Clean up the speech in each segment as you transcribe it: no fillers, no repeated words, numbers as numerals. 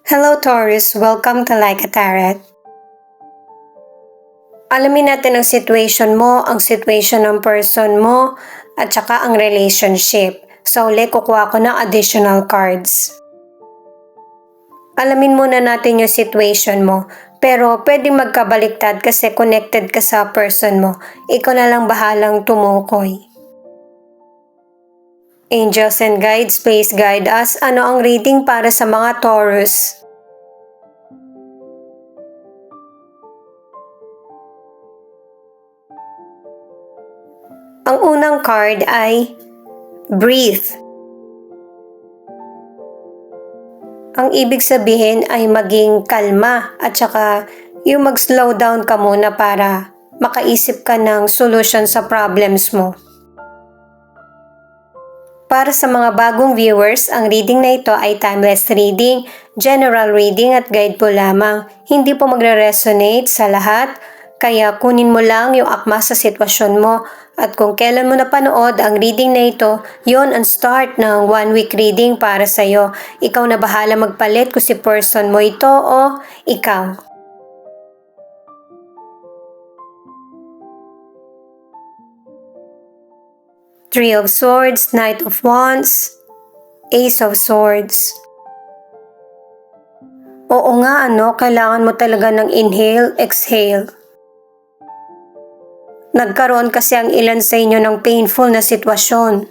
Hello Taurus, welcome to Like a Tarot. Alamin natin ang situation mo, ang situation ng person mo, at saka ang relationship. So ulit, kukuha ko ng additional cards. Alamin muna natin yung situation mo, pero pwedeng magkabaliktad kasi connected ka sa person mo. Ikaw na lang bahalang tumukoy. Angels and guides, please guide us. Ano ang reading para sa mga Taurus? Ang unang card ay Breathe. Ang ibig sabihin ay maging kalma at saka yung mag-slow down ka muna para makaisip ka ng solution sa problems mo. Para sa mga bagong viewers, ang reading na ito ay timeless reading, general reading at guide po lamang. Hindi po magre-resonate sa lahat, kaya kunin mo lang yung akma sa sitwasyon mo. At kung kailan mo napanood ang reading na ito, yon ang start ng 1 week reading para sa'yo. Ikaw na bahala magpalit kung si person mo ito o ikaw. Three of Swords, Knight of Wands, Ace of Swords. Oo nga kailangan mo talaga ng inhale, exhale. Nagkaroon kasi ang ilan sa inyo ng painful na sitwasyon.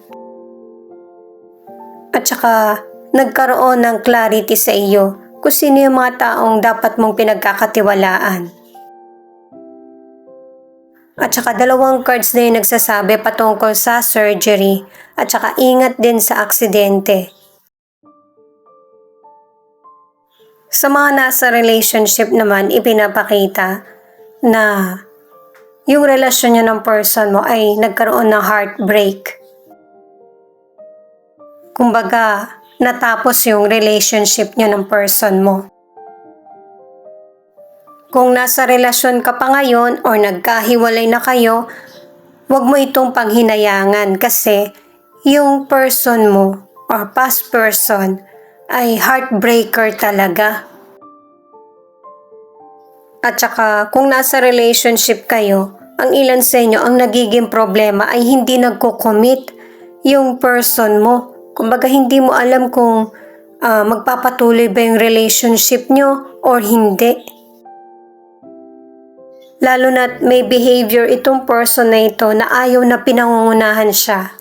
At saka nagkaroon ng clarity sa iyo kung sino yung mga taong dapat mong pinagkakatiwalaan. At saka dalawang cards na yung nagsasabi patungkol sa surgery at saka ingat din sa aksidente. Sa mga nasa relationship naman, ipinapakita na yung relasyon niya ng person mo ay nagkaroon ng heartbreak. Kumbaga, natapos yung relationship niya ng person mo. Kung nasa relasyon ka pa ngayon or nagkahiwalay na kayo, huwag mo itong panghinayangan kasi yung person mo or past person ay heartbreaker talaga. At saka kung nasa relationship kayo, ang ilan sa inyo ang nagiging problema ay hindi nagko-commit yung person mo. Kumbaga hindi mo alam kung magpapatuloy ba yung relationship nyo or hindi. Lalo na't may behavior itong person na ito na ayaw na pinangungunahan siya.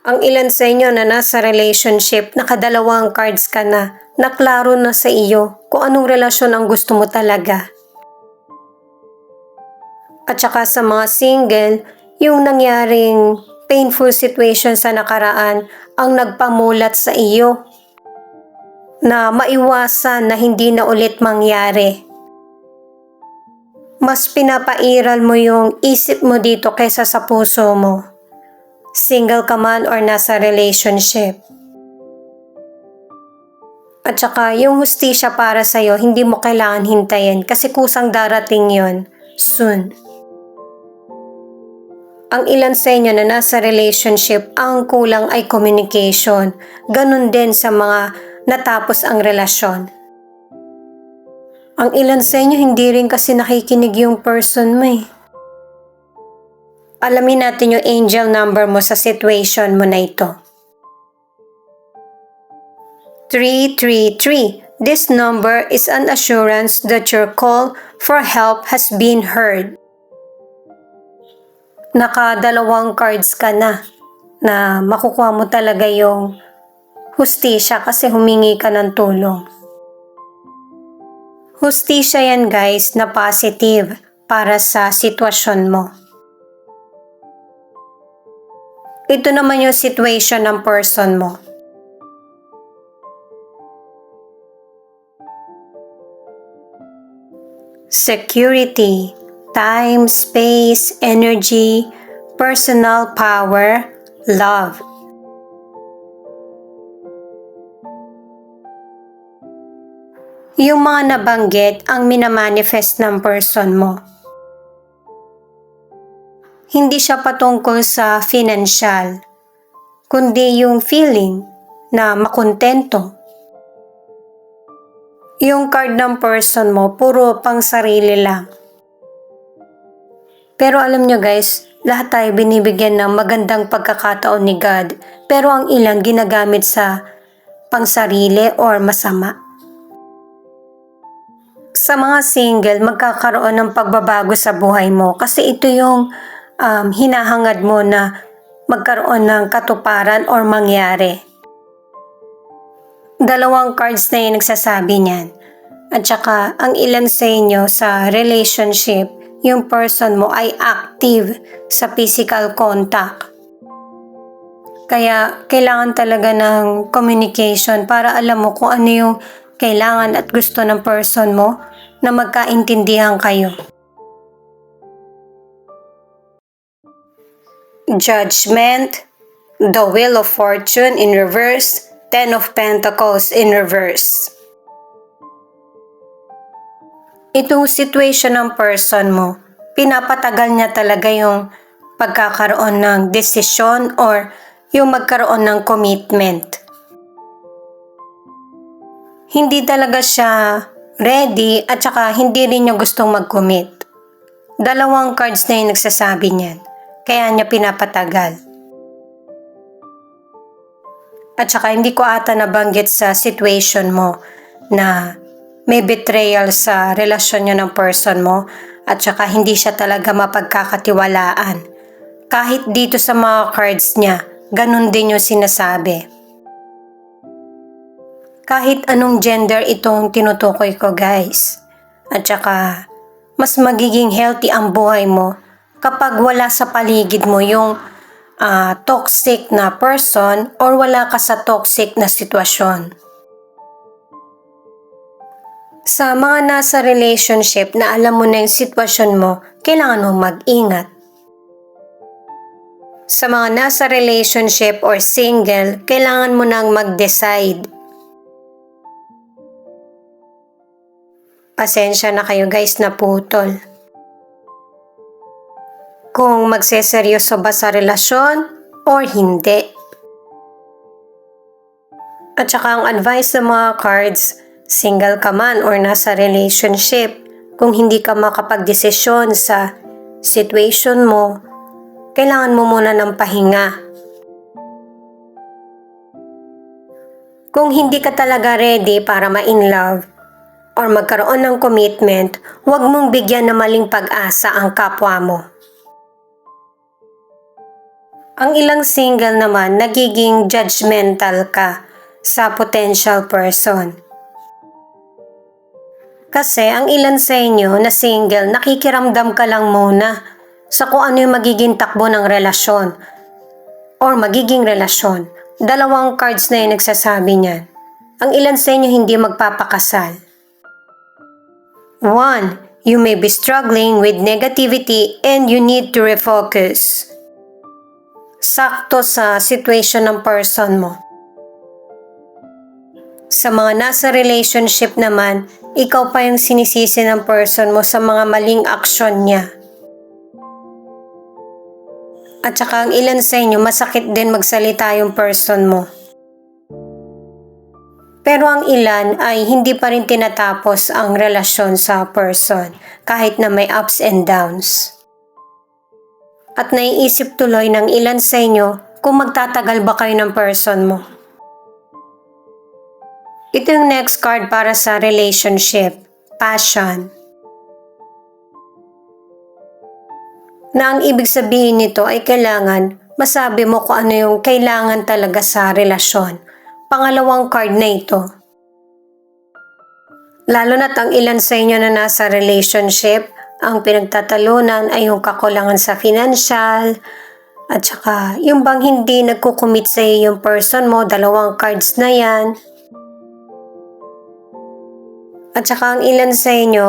Ang ilan sa inyo na nasa relationship, nakadalawang cards ka na klaro na sa iyo kung anong relasyon ang gusto mo talaga. At saka sa mga single, yung nangyaring painful situation sa nakaraan ang nagpamulat sa iyo na maiwasan na hindi na ulit mangyari. Mas pinapairal mo yung isip mo dito kaysa sa puso mo. Single ka man or nasa relationship. At saka yung hustisya para sa'yo, hindi mo kailangan hintayin kasi kusang darating yon soon. Ang ilan sa inyo na nasa relationship, ang kulang ay communication. Ganun din sa mga natapos ang relasyon. Ang ilan sa inyo hindi rin kasi nakikinig yung person mo . Alamin natin yung angel number mo sa situation mo na ito. 333. This number is an assurance that your call for help has been heard. Nakadalawang cards ka na makukuha mo talaga yung hustisya kasi humingi ka ng tulong. Hustisya yan guys na positive para sa sitwasyon mo. Ito naman yung situation ng person mo. Security, time, space, energy, personal power, love. Yung mga nabanggit ang minamanifest ng person mo. Hindi siya patungkol sa financial, kundi yung feeling na makontento. Yung card ng person mo, puro pang sarili lang. Pero alam nyo guys, lahat tayo binibigyan ng magandang pagkakataon ni God, pero ang ilan ginagamit sa pangsarili or masama. Sa mga single, magkakaroon ng pagbabago sa buhay mo kasi ito yung hinahangad mo na magkaroon ng katuparan or mangyari. Dalawang cards na yung nagsasabi niyan. At saka, ang ilan sa inyo sa relationship, yung person mo ay active sa physical contact. Kaya, kailangan talaga ng communication para alam mo kung ano yung kailangan at gusto ng person mo na magkaintindihan kayo. Judgment, the Wheel of Fortune in reverse, Ten of Pentacles in reverse. Itong situation ng person mo, pinapatagal niya talaga yung pagkakaroon ng desisyon or yung magkaroon ng commitment. Hindi talaga siya ready at saka hindi rin niya gustong mag-commit. Dalawang cards na yung nagsasabi niyan, kaya niya pinapatagal. At saka hindi ko ata nabanggit sa situation mo na may betrayal sa relasyon niyo ng person mo at saka hindi siya talaga mapagkakatiwalaan. Kahit dito sa mga cards niya, ganun din yung sinasabi. Kahit anong gender itong tinutukoy ko guys. At saka, mas magiging healthy ang buhay mo kapag wala sa paligid mo yung toxic na person or wala ka sa toxic na sitwasyon. Sa mga nasa relationship na alam mo na yung sitwasyon mo, kailangan mo mag-ingat. Sa mga nasa relationship or single, kailangan mo nang mag-decide. Pasensya na kayo guys na putol. Kung magseseryoso ba sa relasyon or hindi. At saka ang advice ng mga cards, single ka man or nasa relationship, kung hindi ka makapagdesisyon sa situation mo, kailangan mo muna ng pahinga. Kung hindi ka talaga ready para ma-in love or magkaroon ng commitment, huwag mong bigyan ng maling pag-asa ang kapwa mo. Ang ilang single naman, nagiging judgmental ka sa potential person. Kasi ang ilan sa inyo na single, nakikiramdam ka lang muna sa kung ano yung magiging takbo ng relasyon or magiging relasyon. Dalawang cards na yung nagsasabi niyan. Ang ilan sa inyo hindi magpapakasal. 1. You may be struggling with negativity and you need to refocus. Sakto sa situation ng person mo. Sa mga nasa relationship naman, ikaw pa yung sinisisi ng person mo sa mga maling aksyon niya. At saka ang ilan sa inyo, masakit din magsalita yung person mo. Pero ang ilan ay hindi pa rin tinatapos ang relasyon sa person kahit na may ups and downs. At naiisip tuloy ng ilan sa inyo kung magtatagal ba kayo ng person mo. Ito yung next card para sa relationship, passion. Na ang ibig sabihin nito ay kailangan masabi mo kung ano yung kailangan talaga sa relasyon. Pangalawang card na ito. Lalo na't ang ilan sa inyo na nasa relationship, ang pinagtatalunan ay yung kakulangan sa financial, at saka yung bang hindi nagkukumit sa iyo yung person mo, dalawang cards na yan. At saka ang ilan sa inyo,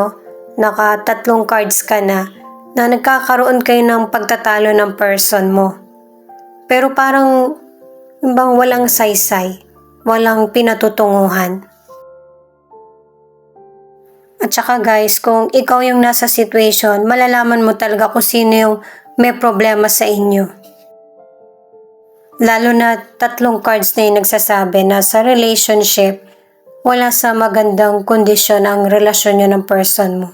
naka-3 cards ka na nagkakaroon kayo ng pagtatalo ng person mo. Pero parang yung bang walang saysay, walang pinatutunguhan. At saka guys, kung ikaw yung nasa situation, malalaman mo talaga kung sino yung may problema sa inyo. Lalo na 3 cards na yung nagsasabi na sa relationship, wala sa magandang kondisyon ang relasyon nyo ng person mo.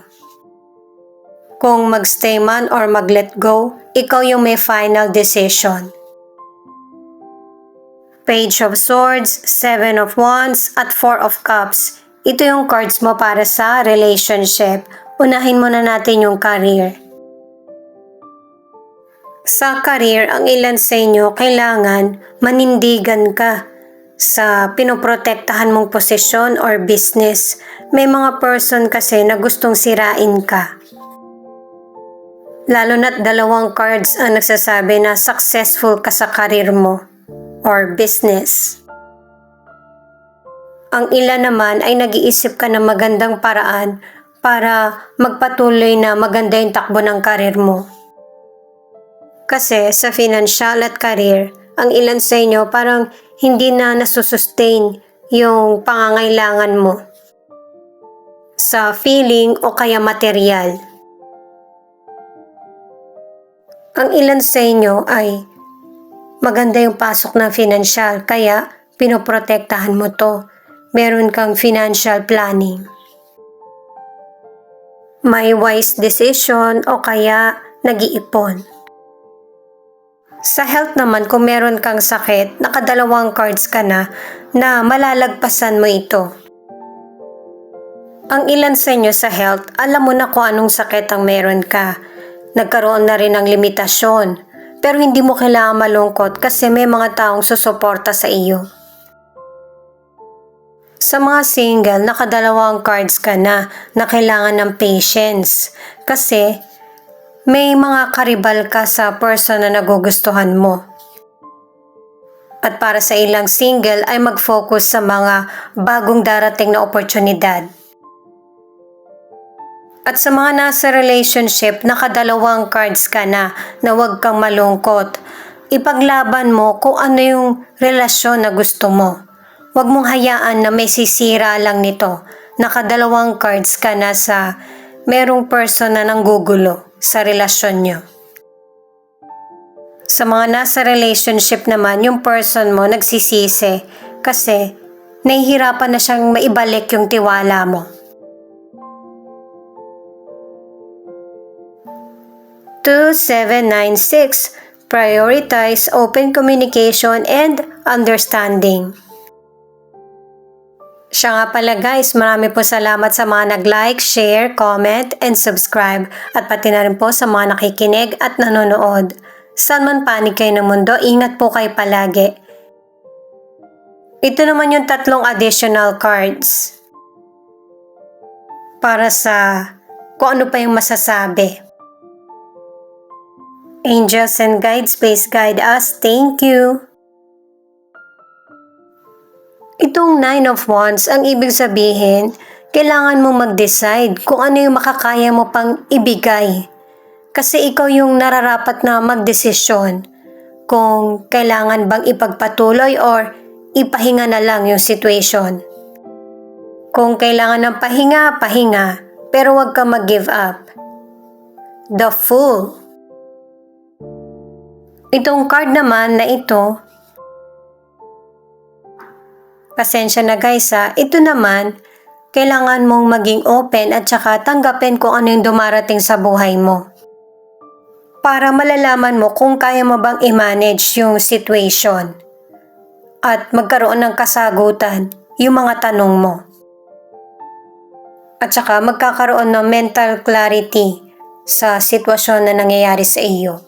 Kung magstay man or mag-let go, ikaw yung may final decision. Page of Swords, Seven of Wands, at Four of Cups. Ito yung cards mo para sa relationship. Unahin muna natin yung career. Sa career, ang ilan sa inyo kailangan manindigan ka sa pinoprotektahan mong posisyon or business. May mga person kasi na gustong sirain ka. Lalo na't dalawang cards ang nagsasabi na successful ka sa career mo or business. Ang ilan naman ay nag-iisip ka ng magandang paraan para magpatuloy na maganda yung takbo ng career mo. Kasi sa financial at career, ang ilan sa inyo parang hindi na nasusustain yung pangangailangan mo sa feeling o kaya material. Ang ilan sa inyo ay maganda yung pasok ng financial kaya pinoprotektahan mo to. Meron kang financial planning. May wise decision o kaya nag-iipon. Sa health naman, kung meron kang sakit, nakadalawang cards ka na malalagpasan mo ito. Ang ilan sa inyo sa health, alam mo na kung anong sakit ang meron ka. Nagkaroon na rin ng limitasyon, pero hindi mo kailangan malungkot kasi may mga taong susuporta sa iyo. Sa mga single, nakadalawang cards ka na kailangan ng patience kasi may mga karibal ka sa person na nagugustuhan mo. At para sa ilang single ay mag-focus sa mga bagong darating na oportunidad. At sa mga nasa relationship, nakadalawang cards ka na huwag kang malungkot. Ipaglaban mo kung ano yung relasyon na gusto mo. Huwag mong hayaan na may sisira lang nito. Nakadalawang cards ka na sa merong person na nanggugulo sa relasyon nyo. Sa mga nasa relationship naman, yung person mo nagsisisi kasi nahihirapan na siyang maibalik yung tiwala mo. 2796. Prioritize open communication and understanding. Siya nga pala guys, marami po salamat sa mga nag-like, share, comment, and subscribe. At pati na rin po sa mga nakikinig at nanonood. Saan man panig kayo ng mundo, ingat po kayo palagi. Ito naman yung 3 additional cards. Para sa kung ano pa yung masasabi. Angels and guides, please guide us. Thank you. Itong 9 of Wands, ang ibig sabihin, kailangan mo mag-decide kung ano yung makakaya mo pang ibigay. Kasi ikaw yung nararapat na magdesisyon kung kailangan bang ipagpatuloy or ipahinga na lang yung situation. Kung kailangan ng pahinga, pahinga, pero huwag ka mag-give up. The Fool. Itong card naman na ito, pasensya na guys ito naman, kailangan mong maging open at saka tanggapin kung ano yung dumarating sa buhay mo. Para malalaman mo kung kaya mo bang i-manage yung situation at magkaroon ng kasagutan yung mga tanong mo. At saka magkakaroon ng mental clarity sa sitwasyon na nangyayari sa iyo.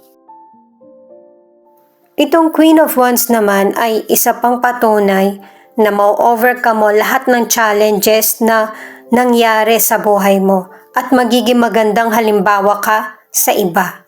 Itong Queen of Wands naman ay isa pang patunay na ma-overcome mo lahat ng challenges na nangyari sa buhay mo at magiging magandang halimbawa ka sa iba.